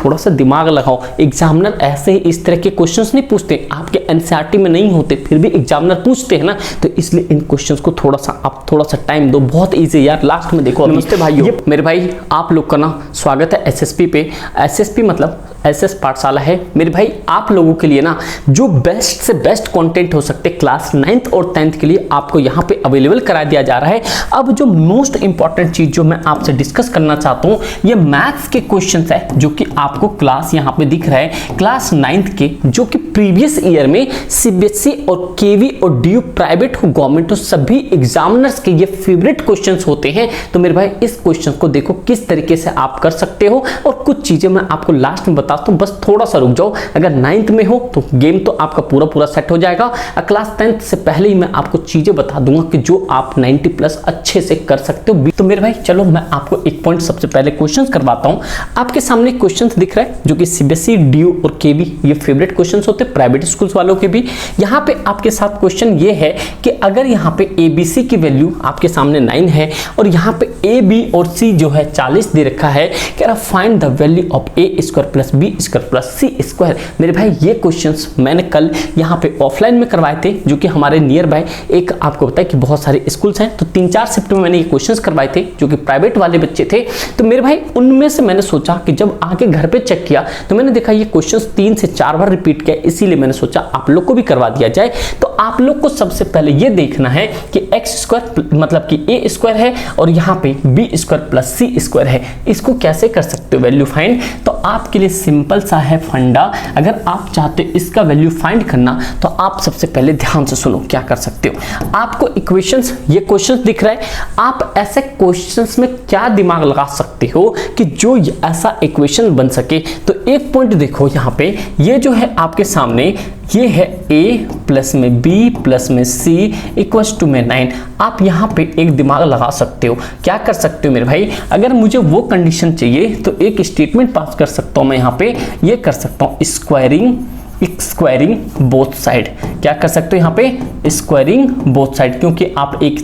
थोड़ा सा दिमाग लगाओ। एग्जामिनर ऐसे ही इस तरह के क्वेश्चंस नहीं पूछते, आपके एनसीईआरटी में नहीं होते, फिर भी एग्जामिनर पूछते हैं ना, तो इसलिए इन क्वेश्चंस को आप थोड़ा सा टाइम दो। बहुत इजी यार, लास्ट में देखो। नमस्ते भाइयों, मेरे भाई आप लोग का ना स्वागत है एसएसपी पे। एसएसपी मतलब एसएस पाठशाला है मेरे भाई। आप लोगों के लिए ना जो बेस्ट से बेस्ट कंटेंट हो सकते क्लास 9th और 10th के लिए आपको यहाँ पे अवेलेबल करा दिया जा रहा है। अब जो मोस्ट इंपॉर्टेंट चीज जो मैं आपसे डिस्कस करना चाहता हूँ, ये मैथ्स के क्वेश्चंस है जो कि आपको क्लास यहाँ पे दिख रहा है क्लास 9th के, जो कि प्रीवियस ईयर में सीबीएसई और केवी और डीयू प्राइवेट हो गवर्नमेंट हो सभी एग्जामिनर्स के ये फेवरेट क्वेश्चंस होते हैं। तो मेरे भाई इस क्वेश्चन को देखो किस तरीके से आप कर सकते हो, और कुछ चीजें मैं आपको लास्ट में तो बस थोड़ा सा रुक जाओ। अगर 9th में हो तो गेम तो आपका पूरा सेट हो जाएगा। क्लास 10th से पहले ही मैं आपको चीजें बता दूंगा कि जो आप 90+ अच्छे से कर सकते हो। तो मेरे भाई चलो मैं आपको एक पॉइंट सबसे पहले क्वेश्चंस करवाता हूं। आपके सामने क्वेश्चंस दिख रहा है जो कि सीबीएसई, डीयू और केवी ये फेवरेट क्वेश्चंस होते हैं प्राइवेट स्कूल्स वालों के भी। यहाँ पे आपके साथ क्वेश्चन ये है कि अगर यहाँ पे एबीसी की वैल्यू आपके सामने 9 है और यहाँ पे ए बी और सी जो है 40 दे रखा है, कह रहा find the value of a square plus B square plus c square. मेरे भाई ये क्वेश्चंस मैंने कल यहाँ पे ऑफलाइन में करवाए थे, जो कि हमारे नियर बाय एक आपको पता है कि बहुत सारे स्कूल्स हैं, तो 3-4 शिफ्ट में मैंने ये क्वेश्चंस करवाए थे जो कि प्राइवेट वाले बच्चे थे। तो मेरे भाई उनमें से मैंने सोचा कि जब आके घर पे चेक किया तो मैंने देखा ये क्वेश्चंस 3 से 4 बार रिपीट किया, इसीलिए मैंने सोचा आप लोग को भी करवा दिया जाए। तो आप लोग को सबसे पहले ये देखना है कि एक्स स्क्वायर मतलब कि ए स्क्वायर है और यहाँ पे B square plus c square है, इसको कैसे कर सकते हो वैल्यू फाइंड। तो आपके लिए सिंपल सा है फंडा। अगर आप चाहते हो इसका वैल्यू फाइंड करना तो आप सबसे पहले ध्यान से सुनो क्या कर सकते हो। आपको इक्वेशंस, ये क्वेश्चंस दिख रहा है, आप ऐसे क्वेश्चंस में क्या दिमाग लगा सकते हो कि जो ऐसा इक्वेशन बन सके। तो एक पॉइंट देखो यहाँ पे, ये जो है आपके सामने ये है a प्लस में b प्लस में c इक्वल्स टू में 9। आप यहाँ पे एक दिमाग लगा सकते हो, क्या कर सकते हो मेरे भाई। अगर मुझे वो कंडीशन चाहिए तो एक स्टेटमेंट पास कर सकता हूँ मैं, यहाँ पे ये कर सकता हूँ स्क्वायरिंग बोथ साइड। क्या कर सकते हो यहाँ पे स्क्वायरिंग बोथ साइड, क्योंकि आप एक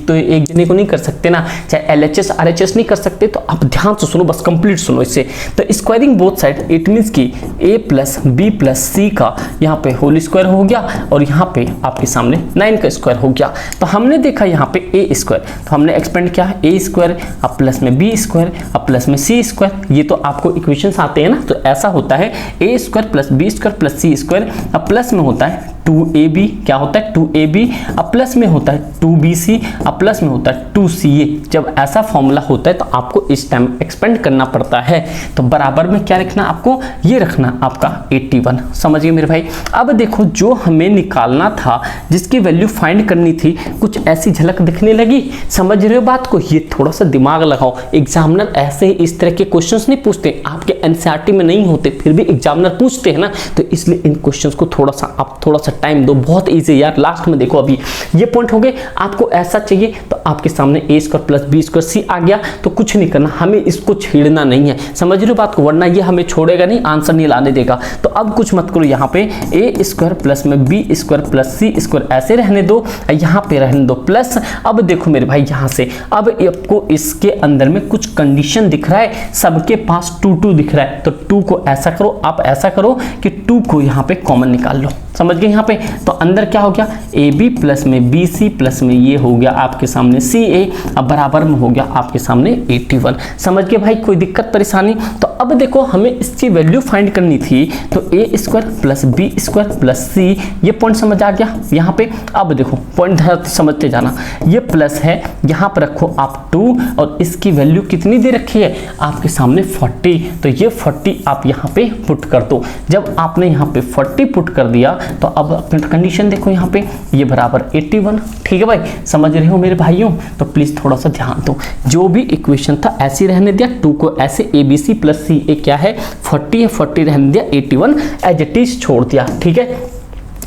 जने को नहीं कर सकते ना, चाहे LHS RHS नहीं कर सकते। तो आप ध्यान से सुनो, बस कंप्लीट सुनो इससे। तो squaring both side it means कि a प्लस बी प्लस सी का यहाँ पे होल स्क्वायर हो गया और यहाँ पे आपके सामने 9 का स्क्वायर हो गया। तो हमने देखा यहाँ पे a स्क्वायर, तो हमने एक्सपेंड किया a स्क्वायर अब प्लस में b स्क्वायर अब प्लस में c स्क्वायर। ये तो आपको इक्वेशंस आते हैं ना, तो ऐसा होता है a square plus b square plus c square अब प्लस में होता है 2ab, क्या होता है 2ab अब प्लस में होता है 2bc अब प्लस में होता है 2ca। जब ऐसा फॉर्मूला होता है तो आपको इस टाइम एक्सपेंड करना पड़ता है। तो बराबर में क्या रखना आपको, ये रखना आपका 81। समझिए मेरे भाई। अब देखो जो हमें निकालना था, जिसकी वैल्यू फाइंड करनी थी, कुछ ऐसी झलक दिखने लगी। समझ रहे हो बात को, ये थोड़ा सा दिमाग लगाओ। एग्जामिनर ऐसे ही इस तरह के क्वेश्चंस नहीं पूछते, आपके एनसीईआरटी में नहीं होते, फिर भी एग्जामिनर पूछते हैं ना, तो इसलिए इन क्वेश्चंस को थोड़ा सा टाइम दो। बहुत इजी यार, लास्ट में देखो। अभी ये पॉइंट हो गए, आपको ऐसा चाहिए तो आपके सामने a square plus B square C आ गया, तो कुछ नहीं करना, हमें इसको छेड़ना नहीं है। समझ रहे हो बात को, वरना ये हमें छोड़ेगा नहीं, आंसर नहीं लाने देगा। तो अब कुछ मत करो, यहाँ पे a स्क्वायर प्लस में B square plus c square ऐसे रहने दो, यहाँ पे रहने दो प्लस। अब देखो मेरे भाई यहाँ से अब आपको इसके अंदर में कुछ कंडीशन दिख रहा है, सबके पास 2 दिख रहा है, तो 2 को ऐसा करो, आप ऐसा करो कि 2 को यहाँ पे कॉमन निकाल लो। समझ गए यहाँ पे। तो अंदर क्या हो गया, ए बी प्लस में बी सी प्लस में ये हो गया आपके सामने सी ए, अब बराबर में हो गया आपके सामने 81। समझ गए भाई, कोई दिक्कत परेशानी। तो अब देखो हमें इसकी वैल्यू फाइंड करनी थी, तो A square plus B square plus C, ये पॉइंट समझ आ गया यहाँ पे। अब देखो पॉइंट समझते जाना, ये प्लस है, यहाँ पर रखो आप 2 और इसकी वैल्यू कितनी दे रखी है आपके सामने 40। तो ये 40 आप यहाँ पे पुट कर दो। जब आपने यहाँ पे 40 पुट कर दिया तो अब कंडीशन देखो यहाँ पे, ये बराबर 81। ठीक है भाई, समझ रहे हो मेरे भाइयों। तो प्लीज थोड़ा सा ध्यान दो, जो भी इक्वेशन था ऐसे रहने दिया, 2 को ऐसे ए बी सी प्लस सी ए क्या है 40 है, 40 रहने दिया, 81 एज इट इज छोड़ दिया। ठीक है,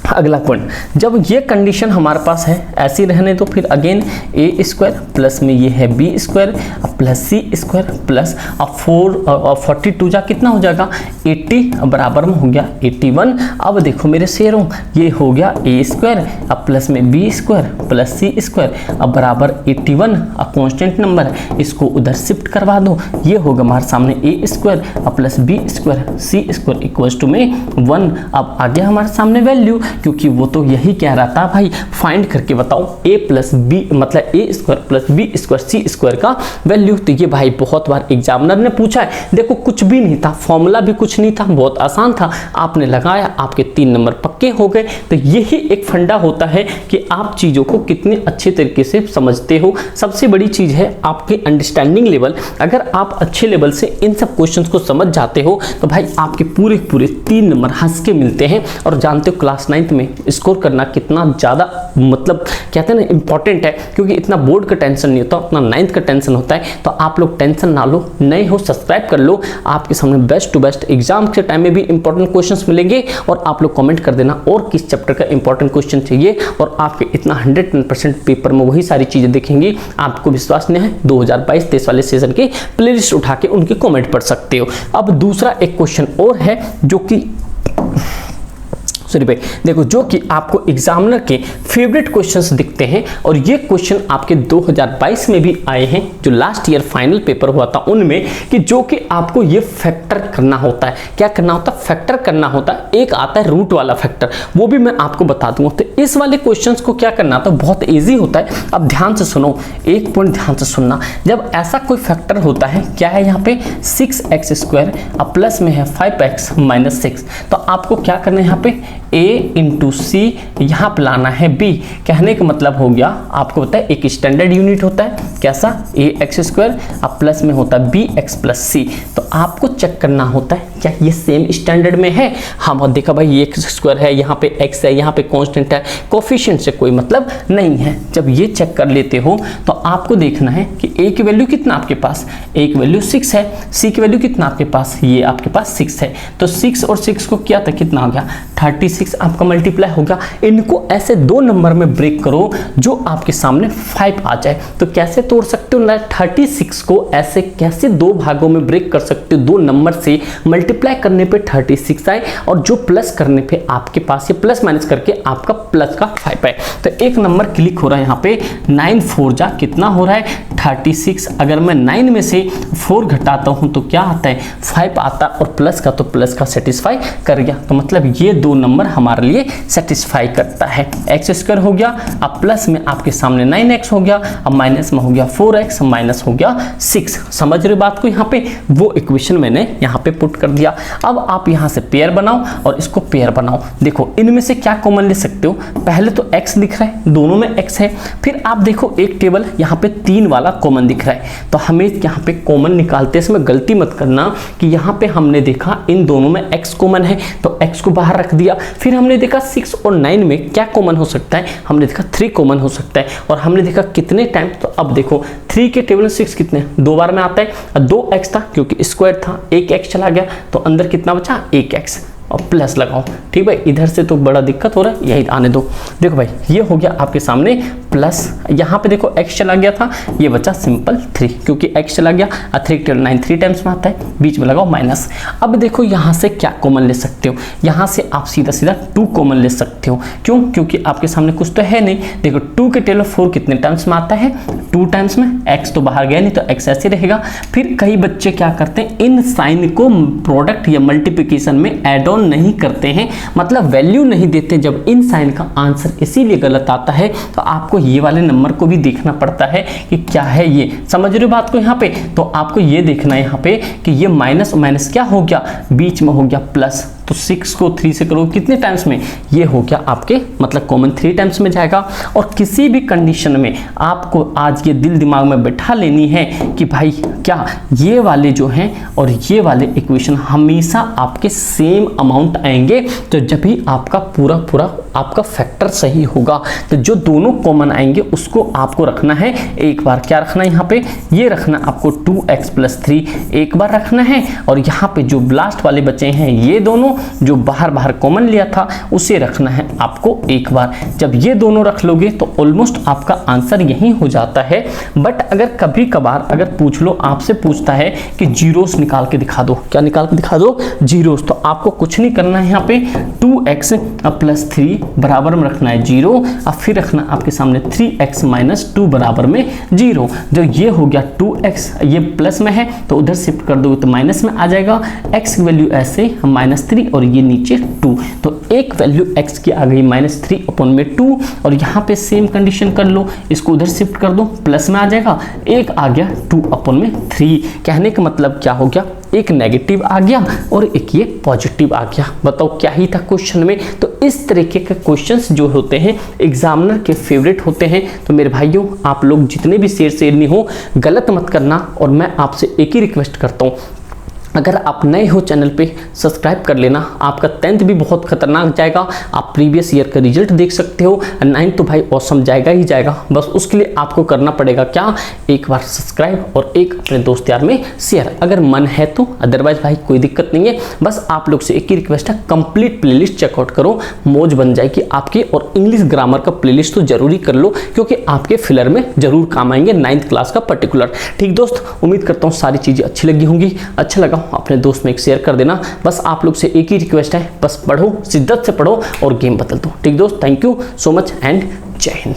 अगला पॉइंट, जब ये कंडीशन हमारे पास है ऐसी रहने तो फिर अगेन ए स्क्वायर प्लस में ये है B square plus c square plus 42 जा कितना हो जाएगा 80 बराबर में हो गया 81। अब देखो मेरे शेरों, ये हो गया ए स्क्वायर अब प्लस में B square plus c square अब बराबर 81। अब कॉन्स्टेंट नंबर है, इसको उधर शिफ्ट करवा दो, ये होगा हमारे सामने ए स्क्वायर अब plus B square c square equals to में 1। अब आ गया हमारे सामने वैल्यू, क्योंकि वो तो यही कह रहा था भाई फाइंड करके बताओ a प्लस बी मतलब ए square plus B square c square का वैल्यू। तो ये भाई बहुत बार एग्जामिनर ने पूछा है, देखो कुछ भी नहीं था, फॉर्मूला भी कुछ नहीं था, बहुत आसान था, आपने लगाया आपके 3 नंबर पक्के हो गए। तो यही एक फंडा होता है कि आप चीज़ों को कितने अच्छे तरीके से समझते हो। सबसे बड़ी चीज़ है आपकी अंडरस्टैंडिंग लेवल। अगर आप अच्छे लेवल से इन सब क्वेश्चंस को समझ जाते हो तो भाई आपके पूरे 3 नंबर हंस के मिलते हैं। और जानते हो क्लास 9th में स्कोर करना कितना ज़्यादा मतलब कहते हैं ना इंपॉर्टेंट है, क्योंकि इतना बोर्ड का टेंशन नहीं होता, उतना 9th का टेंशन होता है। तो आप लोग टेंशन ना लो, नए हो सब्सक्राइब कर लो, आपके सामने बेस्ट टू बेस्ट एग्जाम के टाइम में भी इंपॉर्टेंट क्वेश्चंस मिलेंगे। और आप लोग कमेंट कर देना और किस चैप्टर का इंपॉर्टेंट क्वेश्चन चाहिए, और आपके इतना 110% पेपर में वही सारी चीज़ें दिखेंगी। आपको विश्वास नहीं है 2022-23 वाले सीजन के प्लेलिस्ट उठा के उनके कमेंट पढ़ सकते हो। अब दूसरा एक क्वेश्चन और है जो कि भाई देखो जो कि आपको एग्जामिनर के फेवरेट क्वेश्चंस दिखते हैं, और ये क्वेश्चन आपके 2022 में भी आए हैं जो लास्ट ईयर फाइनल पेपर हुआ था उनमें, कि जो कि आपको ये फैक्टर करना होता है। क्या करना होता है? फैक्टर करना होता है। एक आता है रूट वाला फैक्टर, वो भी मैं आपको बता दूंगा। तो इस वाले क्वेश्चंस को क्या करना था, बहुत ईजी होता है। अब ध्यान से सुनो, एक पॉइंट ध्यान से सुनना। जब ऐसा कोई फैक्टर होता है, क्या है यहाँ पे 6x² अब प्लस में है 5x - 6, तो आपको क्या करना है यहाँ पे a इंटू सी यहाँ पे लाना है b। कहने का मतलब हो गया, आपको पता है एक स्टैंडर्ड यूनिट होता है कैसा ax² अब प्लस में होता है bx + c। तो आपको चेक करना होता है क्या ये सेम स्टैंडर्ड में है। हाँ देखा भाई ये x² है, यहाँ पे x है, यहाँ पे कांस्टेंट है, कोफिशिएंट से कोई मतलब नहीं है। जब ये चेक कर लेते हो तो आपको देखना है कि a की वैल्यू कितना आपके पास, a की वैल्यू 6 है, c की वैल्यू कितना आपके पास, ये आपके पास 6 है। तो 6 और 6 को किया था कितना हो गया 36 आपका मल्टीप्लाई होगा। इनको ऐसे 2 नंबर में ब्रेक करो जो आपके सामने 5 आ जाए। तो कैसे तोड़ सकते हो ना, 36 को ऐसे कैसे 2 भागों में ब्रेक कर सकते हो, 2 नंबर से मल्टीप्लाई करने पे 36 आए और जो प्लस करने पे आपके पास ये प्लस माइनस करके आपका प्लस का 5 आए। तो एक नंबर क्लिक हो रहा है यहाँ पे 9 4 जा कितना हो रहा है 36। अगर मैं 9 में से 4 घटाता हूँ तो क्या आता है 5 आता, और प्लस का तो प्लस का सेटिस्फाई कर गया। तो मतलब ये 2 नंबर हमारे लिए सेटिस्फाई करता है। x² हो गया अब प्लस में आपके सामने 9x हो गया, अब माइनस में हो गया 4x माइनस हो गया 6। समझ रहे बात को, यहाँ पे वो इक्वेशन मैंने यहाँ पे पुट कर दिया। अब आप यहाँ से पेयर बनाओ और इसको पेयर बनाओ। देखो इनमें से क्या कॉमन ले सकते हो, पहले तो x दिख रहा है, दोनों में x है। फिर आप देखो एक टेबल यहाँ पे 3 वाला कॉमन दिख रहा है, तो हमें यहाँ पे कॉमन निकालते समय गलती मत करना कि यहाँ पे हमने देखा इन दोनों में x कॉमन है तो x को बाहर रख दिया। फिर हमने देखा 6 और 9 में क्या कॉमन हो सकता है, हमने देखा 3 कॉमन हो सकता है। और हमने देखा कितने टाइम, तो अब देखो 3 के टेबल में 6 कितने 2 बार में आता है, 2x था क्योंकि स्क्वायर था, 1x चला गया तो अंदर कितना बचा 1x और प्लस लगाओ। ठीक भाई, इधर से तो बड़ा दिक्कत हो रहा है, यही आने दो। देखो भाई ये हो गया आपके सामने प्लस, यहाँ पे देखो x चला गया था, ये बचा सिंपल 3 क्योंकि x चला गया, 3 9 3 टाइम्स में आता है, बीच में लगाओ माइनस। अब देखो यहाँ से क्या कॉमन ले सकते हो, यहाँ से आप सीधा सीधा 2 कॉमन ले सकते हो। क्यों? क्योंकि आपके सामने कुछ तो है नहीं। देखो 2 के टेबल 4 कितने टाइम्स में आता है 2 टाइम्स में, x तो बाहर गया नहीं तो x ऐसे रहेगा। फिर कई बच्चे क्या करते हैं, इन साइन को प्रोडक्ट या मल्टीप्लिकेशन में एड ऑन नहीं करते हैं, मतलब वैल्यू नहीं देते। जब इन साइन का आंसर इसीलिए गलत आता है तो आपको ये वाले नंबर को भी देखना पड़ता है कि क्या है ये। समझ रहे हो बात को यहाँ पे? तो आपको ये देखना है यहाँ पे कि ये माइनस माइनस क्या हो गया, बीच में हो गया प्लस। तो 6 को 3 से करो कितने टाइम्स में, ये हो गया आपके मतलब कॉमन 3 टाइम्स में जाएगा। और किसी भी कंडीशन में आपको आज ये दिल दिमाग में बैठा लेनी है कि भाई क्या ये वाले जो हैं और ये वाले इक्वेशन हमेशा आपके सेम अमाउंट आएंगे। तो जब भी आपका पूरा आपका फैक्टर सही होगा, तो जो दोनों कॉमन आएंगे उसको आपको रखना है एक बार। क्या रखना है यहाँ पे, ये रखना आपको 2x + 3 एक बार रखना है। और यहाँ पे जो लास्ट वाले बचे हैं ये दोनों, क्यों, जो बाहर बाहर कॉमन लिया था उसे रखना है आपको एक बार। जब ये दोनों रख लोगे तो ऑलमोस्ट आपका आंसर यही हो जाता है। बट अगर कभी कभार अगर पूछ लो, आपसे पूछता है कि जीरोस निकाल के दिखा दो, क्या निकाल के दिखा दो, जीरोस, तो आपको कुछ नहीं करना है। यहाँ पे 2x + 3 बराबर में रखना है 0, अब फिर रखना आपके सामने 3x - 2 बराबर में 0। जब ये हो गया 2x, ये प्लस में है तो उधर शिफ्ट कर दोगे तो माइनस में आ जाएगा, x की वैल्यू ऐसे -3 और ये नीचे 2, तो एक वैल्यू x की आ गई -3/2। और यहाँ पे सेम कंडीशन कर लो, इसको उधर शिफ्ट कर दो, प्लस में आ जाएगा, एक आ गया 2/3। कहने का मतलब क्या हो गया, एक नेगेटिव आ गया और एक ये पॉजिटिव आ गया। बताओ क्या ही था क्वेश्चन में। तो इस तरीके के क्वेश्चंस जो होते हैं एग्जामिनर के फेवरेट होते हैं। तो मेरे भाइयों, आप लोग जितने भी शेरनी हो गलत मत करना। और मैं आपसे एक ही रिक्वेस्ट करता हूँ, अगर आप नए हो चैनल पे सब्सक्राइब कर लेना। आपका 10th भी बहुत खतरनाक जाएगा, आप प्रीवियस ईयर का रिजल्ट देख सकते हो। 9th तो भाई ऑसम जाएगा ही जाएगा। बस उसके लिए आपको करना पड़ेगा क्या, एक बार सब्सक्राइब और एक अपने दोस्त यार में शेयर, अगर मन है तो। अदरवाइज भाई कोई दिक्कत नहीं है। बस आप लोग से एक ही रिक्वेस्ट है, कंप्लीट प्लेलिस्ट चेकआउट करो, मौज बन जाएगी आपकी। और इंग्लिश ग्रामर का प्लेलिस्ट तो जरूरी कर लो, क्योंकि आपके फिलर में जरूर काम आएंगे 9th क्लास का पर्टिकुलर। ठीक दोस्त, उम्मीद करता हूँ सारी चीज़ें अच्छी लगी होंगी। अच्छा लगा अपने दोस्त में एक शेयर कर देना। बस आप लोग से एक ही रिक्वेस्ट है, बस पढ़ो, शिद्दत से पढ़ो और गेम बदल दो। ठीक दोस्त, thank you so much and जय हिंद।